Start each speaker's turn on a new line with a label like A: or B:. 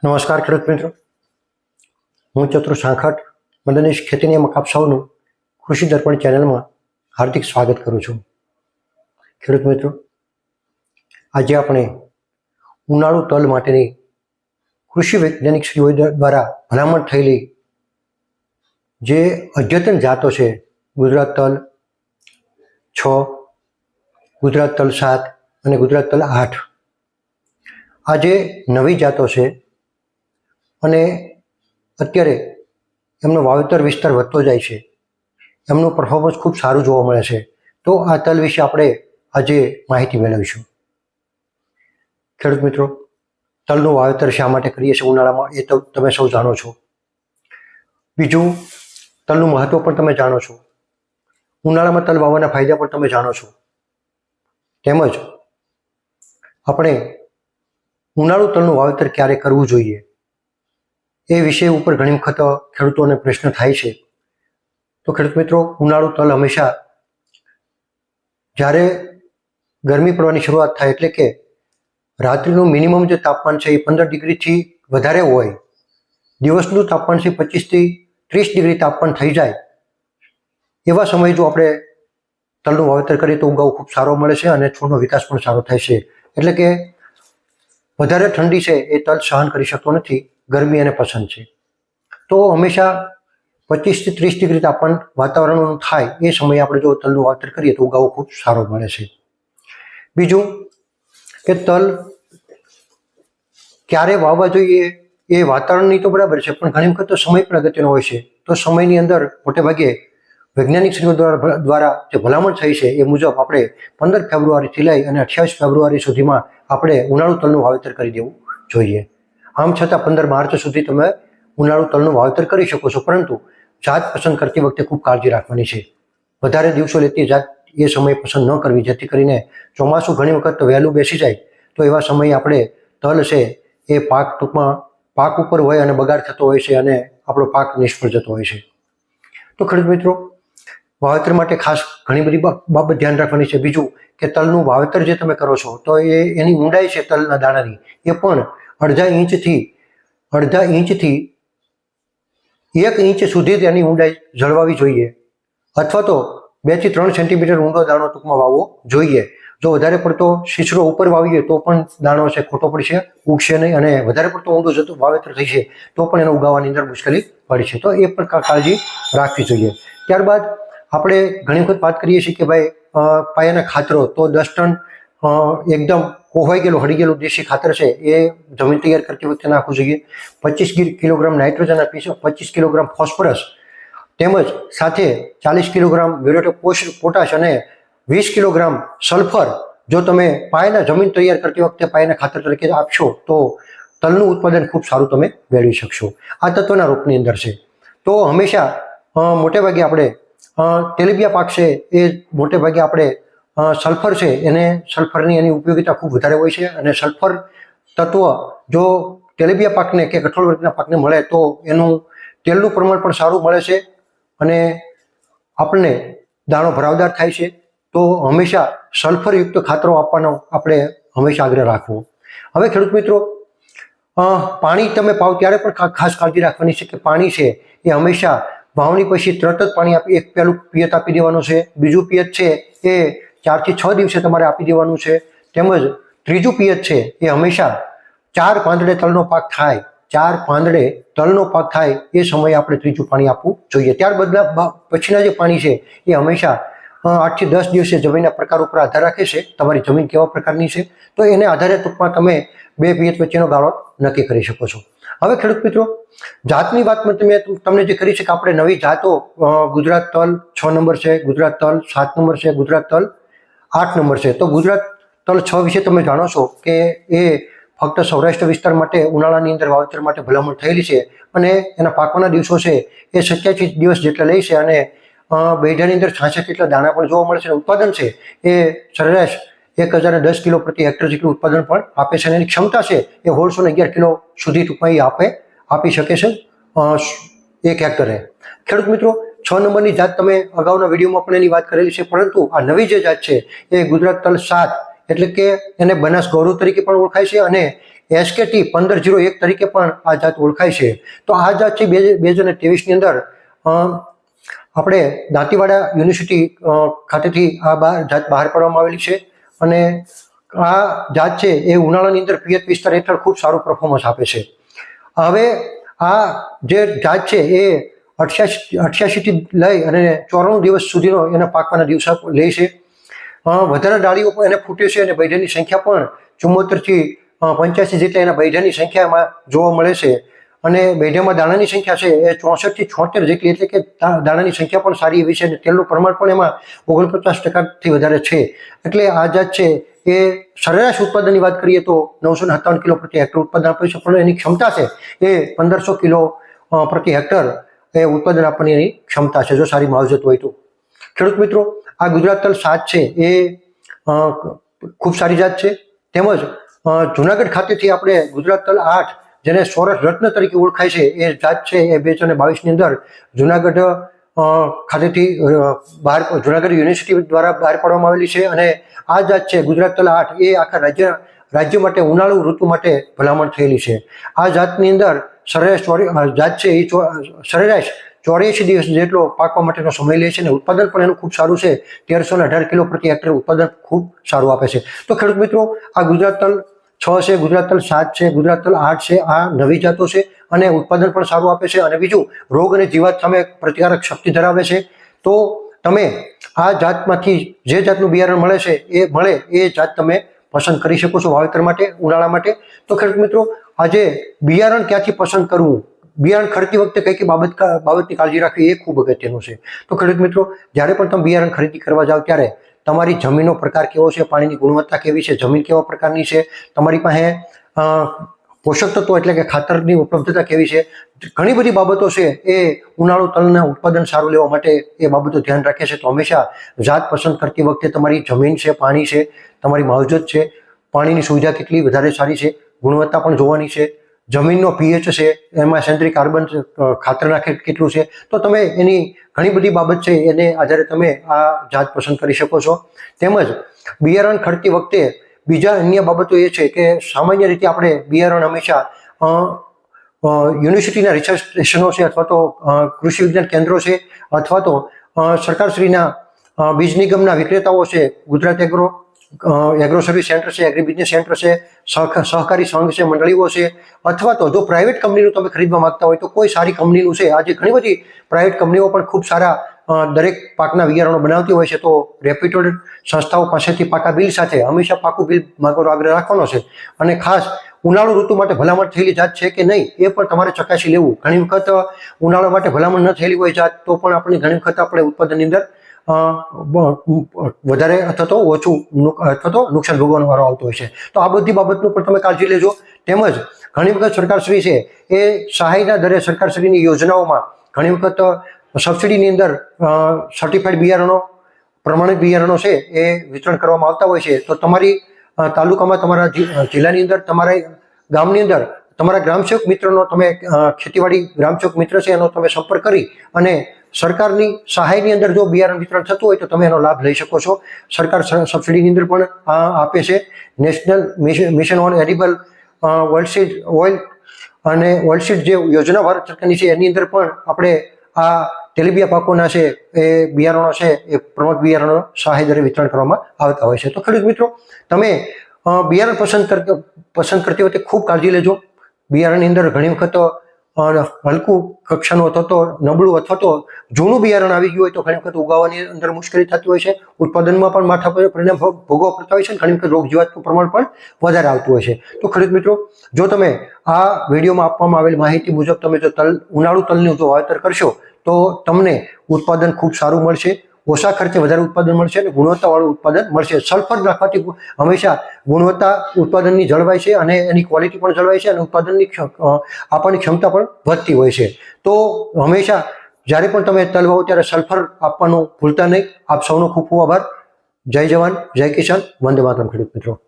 A: નમસ્કાર ખેડૂત મિત્રો, હું ચતુર સાંખટ મદનીશ ખેતી નિયામક આપ સૌનું કૃષિ દર્પણ ચેનલમાં હાર્દિક સ્વાગત કરું છું. ખેડૂત મિત્રો, આજે આપણે ઉનાળુ તલ માટેની કૃષિ વૈજ્ઞાનિકશ્રીઓ દ્વારા ભલામણ થયેલી જે અદ્યતન જાતો છે, ગુજરાત તલ 6, ગુજરાત તલ 7 અને ગુજરાત તલ 8, આ જે નવી જાતો છે અને અત્યારે એમનો વાવેતર વિસ્તાર વધતો જાય છે, એમનું પરફોર્મન્સ ખૂબ સારું જોવા મળે છે. તો આ તલ વિશે આપણે આજે માહિતી મેળવીશું. ખેડૂત મિત્રો, તલનું વાવેતર શા માટે કરીએ છીએ ઉનાળામાં એ તો તમે સૌ જાણો છો. બીજું, તલનું મહત્વ પણ તમે જાણો છો. ઉનાળામાં તલ વાવવાના ફાયદા પણ તમે જાણો છો. તેમજ આપણે ઉનાળુ તલનું વાવેતર ક્યારે કરવું જોઈએ એ વિષય ઉપર ઘણી વખત ખેડૂતોને પ્રશ્ન થાય છે. તો ખેડૂત મિત્રો, ઉનાળુ તલ હંમેશા જ્યારે ગરમી પડવાની શરૂઆત થાય, એટલે કે રાત્રિનું મિનિમમ જે તાપમાન છે એ 15 ડિગ્રીથી વધારે હોય, દિવસનું તાપમાન છે 25 થી 30 ડિગ્રી તાપમાન થઈ જાય, એવા સમયે જો આપણે તલનું વાવેતર કરીએ તો ઉગાવ ખૂબ સારો મળે છે અને છોડનો વિકાસ પણ સારો થાય છે. એટલે કે વધારે ઠંડી છે એ તલ સહન કરી શકતો નથી, ગરમી એને પસંદ છે. તો હંમેશા 25 થી 30 ડિગ્રી તાપમાન વાતાવરણનું થાય એ સમયે આપણે જો તલનું વાવેતર કરીએ તો ઉગાવો ખૂબ સારો મળે છે. બીજું કે તલ ક્યારે વાવવા જોઈએ એ વાતાવરણની તો બરાબર છે, પણ ઘણી વખત તો સમય પણ અગત્યનો હોય છે. તો સમયની અંદર મોટે ભાગે વૈજ્ઞાનિકશ્રીઓ દ્વારા જે ભલામણ થઈ છે એ મુજબ આપણે 15 ફેબ્રુઆરીથી લઈ અને 28 ફેબ્રુઆરી સુધીમાં આપણે ઉનાળુ તલનું વાવેતર કરી દેવું જોઈએ. આમ છતાં 15 માર્ચ સુધી તમે ઉનાળુ તલનું વાવેતર કરી શકો છો, પરંતુ જાત પસંદ કરતી વખતે ખૂબ કાળજી રાખવાની છે. વધારે દિવસો લેતી જાત એ સમયે પસંદ ન કરવી, જેથી કરીને ચોમાસું ઘણી વખત વહેલું બેસી જાય તો એવા સમયે આપણે તલ છે એ ટૂંકમાં પાક ઉપર હોય અને બગાડ થતો હોય છે અને આપણો પાક નિષ્ફળ જતો હોય છે. તો ખેડૂત મિત્રો, વાવેતર માટે ખાસ ઘણી બધી બાબત ધ્યાન રાખવાની છે. બીજું કે તલનું વાવેતર જે તમે કરો છો તો એની ઊંડાઈ છે તલના દાણાની, એ પણ અડધા ઇંચથી 1 ઇંચ સુધી તેની ઊંડાઈ જળવાવી જોઈએ, અથવા તો 2 થી 3 સેન્ટીમીટર ઊંડો દાણો ટૂંકમાં વાવવો જોઈએ. જો વધારે પડતો શીશરો ઉપર વાવીએ તો પણ દાણો છે ખોટો પડશે, ઉગશે નહીં, અને વધારે પડતો ઊંડો જતો વાવેતર થઈ છે તો પણ એને ઉગાવવાની અંદર મુશ્કેલી પડશે. તો એ પણ કાળજી રાખવી જોઈએ. ત્યારબાદ આપણે ઘણી વખત વાત કરીએ છીએ કે ભાઈ પાયાના ખાતરો, તો 10 ટન એકદમ કોહાઈ ગયેલું હળી ગયેલું દેશી ખાતર છે એ જમીન તૈયાર કરતી વખતે નાખવું જોઈએ. 25 કિલોગ્રામ નાઇટ્રોજન આપીશું, 25 કિલોગ્રામ ફોસ્ફરસ, તેમજ સાથે 40 કિલોગ્રામ મ્યુરેટ ઓફ પોટાશ અને 20 કિલોગ્રામ સલ્ફર જો તમે પાયાના જમીન તૈયાર કરતી વખતે પાયાના ખાતર તરીકે આપશો તો તલનું ઉત્પાદન ખૂબ સારું તમે મેળવી શકશો. આ તત્વના રૂપની અંદર છે. તો હંમેશા મોટે ભાગે આપણે તેલીબિયા પાક છે એ મોટે ભાગે આપણે સલ્ફર છે સલ્ફરની એની ઉપયોગિતા ખૂબ વધારે હોય છે, અને સલ્ફર તત્વ જો તેલીબિયા પાકને કે કઠોળ વર્ગના પાકને મળે તો એનું તેલનું પ્રમાણ પણ સારું મળે છે અને આપણને દાણો ભરાવદાર થાય છે. તો હંમેશા સલ્ફરયુક્ત ખાતરો આપવાનો આપણે હંમેશા આગ્રહ રાખવો. હવે ખેડૂત મિત્રો, પાણી તમે પાવ ત્યારે પણ ખાસ કાળજી રાખવાની છે કે પાણી છે એ હંમેશા વાવણી પછી તરત જ પાણી આપી, એક પહેલું પિયત આપી દેવાનું છે. બીજું પિયત છે એ 4 થી 6 દિવસે તમારે આપી દેવાનું છે. તેમજ ત્રીજું પિયત છે એ હંમેશા 4 પાંદડે તલનો પાક થાય, 4 પાંદડે તલનો પાક થાય એ સમયે આપણે ત્રીજું પાણી આપવું જોઈએ. ત્યારબાદ પછીના જે પાણી છે એ હંમેશા 8 થી 10 દિવસે જમીનના પ્રકાર ઉપર આધાર રાખે છે, તમારી જમીન કેવા પ્રકારની છે, તો એને આધારે ટૂંકમાં તમે 2 પિયત વચ્ચેનો ગાળો નક્કી કરી શકો છો. હવે ખેડૂત મિત્રો, જાતની વાત તમને જે કરી છે કે આપણે નવી જાતો ગુજરાત તલ 6 નંબર છે, ગુજરાત તલ 7 નંબર છે, ગુજરાત તલ 8 નંબર છે. તો ગુજરાત તલ 6 વિશે તમે જાણો છો કે એ ફક્ત સૌરાષ્ટ્ર વિસ્તાર માટે ઉનાળાની અંદર વાવેતર માટે ભલામણ થયેલી છે અને એના પાકવાના દિવસો છે એ 87 દિવસ જેટલા લે છે અને બેઢાની અંદર 66 જેટલા દાણા પણ જોવા મળે છે. ઉત્પાદન છે એ સરેરાશ 1010 કિલો પ્રતિ હેક્ટર જેટલું ઉત્પાદન પણ આપે છે અને એની ક્ષમતા છે એ 1611 કિલો સુધી ટૂંકમાં આપી શકે છે 1 હેક્ટરે. ખેડૂત મિત્રો, 6 નંબરની જાત તમે અગાઉના વિડીયોમાં પણ એની વાત કરેલી છે, પરંતુ આ નવી જે જાત છે એ ગુજરાત તલ 7 એટલે કે એને બનાસ ગૌરવ તરીકે પણ ઓળખાય છે અને SKT 1501 તરીકે પણ આ જાત ઓળખાય છે. તો આ જાત છે 2023ની અંદર આપણે દાંતીવાડા યુનિવર્સિટી ખાતેથી આ જાત બહાર પાડવામાં આવેલી છે અને આ જાત છે એ ઉનાળાની અંદર પિયત વિસ્તાર હેઠળ ખૂબ સારું પરફોર્મન્સ આપે છે. હવે આ જે જાત છે એ 88 થી લઈ અને 94 દિવસ સુધીનો એના પાકવાના દિવસો લે છે. વધારે ડાળીઓ પણ એને ફૂટે છે અને બૈઢાની સંખ્યા પણ 74 થી 85 જેટલા એના બૈઢાની સંખ્યામાં જોવા મળે છે અને બૈઢામાં દાણાની સંખ્યા છે એ 64 થી 76 જેટલી, એટલે કે દાણાની સંખ્યા પણ સારી એવી છે અને તેલનું પ્રમાણ પણ એમાં 49% વધારે છે. એટલે આ જાત છે એ સરેરાશ ઉત્પાદનની વાત કરીએ તો 957 કિલો પ્રતિ હેક્ટર ઉત્પાદન આપે છે, પણ એની ક્ષમતા છે એ 1500 કિલો પ્રતિ હેક્ટર એ ઉત્પાદન આપવાની એની ક્ષમતા છે જો સારી માવજત હોય તો. ખેડૂત મિત્રો, આ ગુજરાત તલ 7 છે એ ખૂબ સારી જાત છે. તેમજ જુનાગઢ ખાતેથી આપણે ગુજરાત તલ 8 જેને સોરઠ રત્ન તરીકે ઓળખાય છે એ જાત છે એ 2022ની અંદર જુનાગઢ ખાતેથી જુનાગઢ યુનિવર્સિટી દ્વારા બહાર પાડવામાં આવેલી છે અને આ જાત છે ગુજરાત તલ 8 એ આખા રાજ્ય માટે ઉનાળુ ઋતુ માટે ભલામણ થયેલી છે. આ જાતની અંદર સરેરાશ જાત છે એ સરેરાશ 84 દિવસ જેટલો પાકવા માટેનો સમય લે છે અને ઉત્પાદન પણ એનું ખૂબ સારું છે. 1318 કિલો પ્રતિ હેક્ટર ઉત્પાદન ખૂબ સારું આપે છે. તો ખેડૂત મિત્રો, આ ગુજરાત તલ 6 છે, ગુજરાત તલ 7 છે, ગુજરાત તલ 8 છે, આ નવી જાતો છે અને ઉત્પાદન પણ સારું આપે છે અને બીજું રોગ અને જીવાત સામે પ્રતિકારક શક્તિ ધરાવે છે. તો તમે આ જાતમાંથી જે જાતનું બિયારણ મળે છે એ જાત તમે પસંદ કરી શકો છો વાવેતર માટે, ઉનાળા માટે. તો ખેડૂત મિત્રો, આજે બિયારણ ક્યાંથી પસંદ કરવું, બિયારણ ખરીદતી વખતે કઈ કઈ બાબતની કાળજી રાખવી એ ખૂબ અગત્યનું છે. તો ખેડૂત મિત્રો, જ્યારે પણ તમે બિયારણ ખરીદી કરવા જાઓ ત્યારે તમારી જમીનનો પ્રકાર કેવો છે, પાણીની ગુણવત્તા કેવી છે, જમીન કેવા પ્રકારની છે, તમારી પાસે પોષક તત્વો એટલે કે ખાતરની ઉપલબ્ધતા કેવી છે, ઘણી બધી બાબતો છે એ ઉનાળુ તલના ઉત્પાદન સારું લેવા માટે એ બાબતો ધ્યાન રાખે છે. તો હંમેશા જાત પસંદ કરતી વખતે તમારી જમીન છે, પાણી છે, તમારી માવજત છે, પાણીની સુવિધા કેટલી વધારે સારી છે, ગુણવત્તા પણ જોવાની છે, જમીનનો pH છે, એમાં સેન્દ્રિય કાર્બન ખાતરના કેટલું છે. તો તમે એની ઘણી બધી બાબત છે એને આધારે તમે આ જાત પસંદ કરી શકો છો. તેમજ બિયારણ ખરીદતી વખતે બીજા અન્ય બાબતો એ છે કે સામાન્ય રીતે આપણે બિયારણ હંમેશા યુનિવર્સિટીના રિસર્ચ સ્ટેશનો છે અથવા તો કૃષિ વિજ્ઞાન કેન્દ્રો છે અથવા તો સરકારશ્રીના બીજ નિગમના વિક્રેતાઓ છે, ગુજરાત એગ્રો સર્વિસ સેન્ટર છે, એગ્રી બિઝનેસ સેન્ટર છે, સહકારી સંઘ છે, મંડળીઓ છે, અથવા તો જો પ્રાઇવેટ કંપનીનું તમે ખરીદવા માંગતા હોય તો કોઈ સારી કંપનીનું છે. આજે ઘણી બધી પ્રાઇવેટ કંપનીઓ પણ ખૂબ સારા દરેક પાકના બિયારણો બનાવતી હોય છે. તો રેપ્યુટેડ સંસ્થાઓ પાસેથી પાકા બિલ સાથે હંમેશા પાકું બિલ માંગવાનો આગ્રહ રાખવાનો છે અને ખાસ ઉનાળુ ઋતુ માટે ભલામણ થયેલી જાત છે કે નહીં એ પણ તમારે ચકાસી લેવું. ઘણી વખત ઉનાળા માટે ભલામણ ન થયેલી હોય જાત તો પણ આપણે ઘણી વખત આપણે ઉત્પાદનની અંદર વધારે અથવા તો ઓછું અથવા તો નુકસાન ભોગવવાનો વારો આવતો હોય છે. તો આ બધી બાબતનું પણ તમે કાળજી લેજો. તેમજ ઘણી વખત સરકારશ્રી છે એ સહાયના દરે સરકારશ્રીની યોજનાઓમાં ઘણી વખત સબસિડીની અંદર સર્ટિફાઈડ બિયારણો, પ્રમાણિત બિયારણો છે એ વિતરણ કરવામાં આવતા હોય છે. તો તમારી તાલુકામાં, તમારા જિલ્લાની અંદર, તમારા ગામની અંદર તમારા ગ્રામસેવક મિત્રનો તમે ખેતીવાડી ગ્રામસેવક મિત્ર છે એનો તમે સંપર્ક કરી અને સરકારની સહાયની અંદર જો બિયારણ વિતરણ થતું હોય તો તમે એનો લાભ લઈ શકો છો. સરકાર સબસિડીની અંદર પણ આપે છે. National mission on edible oilseed oil અને ઓઇલસીડ જે યોજના ભારત સરકારની છે એની અંદર પણ આપણે આ તેલીબિયા પાકોના છે એ બિયારણો છે એ પ્રમુખ બિયારણો સહાય દરે વિતરણ કરવામાં આવતા હોય છે. તો ખેડૂત મિત્રો, તમે બિયારણ પસંદ કરતી વખતે ખૂબ કાળજી લેજો. બિયારણની અંદર ઘણી વખત હલકું કક્ષાનું અથવા તો નબળું અથવા તો જૂનું બિયારણ આવી ગયું હોય તો ઘણી વખત ઉગાવવાની અંદર મુશ્કેલી થતી હોય છે, ઉત્પાદનમાં પણ માથા પર પરિણામ ભોગવવા પડતા હોય છે અને ઘણી વખત રોગ જીવાતનું પ્રમાણ પણ વધારે આવતું હોય છે. તો ખેડૂત મિત્રો, જો તમે આ વિડીયોમાં આપવામાં આવેલી માહિતી મુજબ તમે જો ઉનાળુ તલનું જો વાવેતર કરશો તો તમને ઉત્પાદન ખૂબ સારું મળશે, ઓછા ખર્ચે વધારે ઉત્પાદન મળશે અને ગુણવત્તાવાળું ઉત્પાદન મળશે. સલ્ફર નાખવાથી હંમેશા ગુણવત્તા ઉત્પાદનની જળવાય છે અને એની ક્વોલિટી પણ જળવાય છે અને ઉત્પાદનની આપવાની ક્ષમતા પણ વધતી હોય છે. તો હંમેશા જ્યારે પણ તમે તલ વાવો ત્યારે સલ્ફર આપવાનું ભૂલતા નહીં. આપ સૌનો ખૂબ ખૂબ આભાર. જય જવાન, જય કિસાન, વંદે માતરમ ખેડૂત મિત્રો.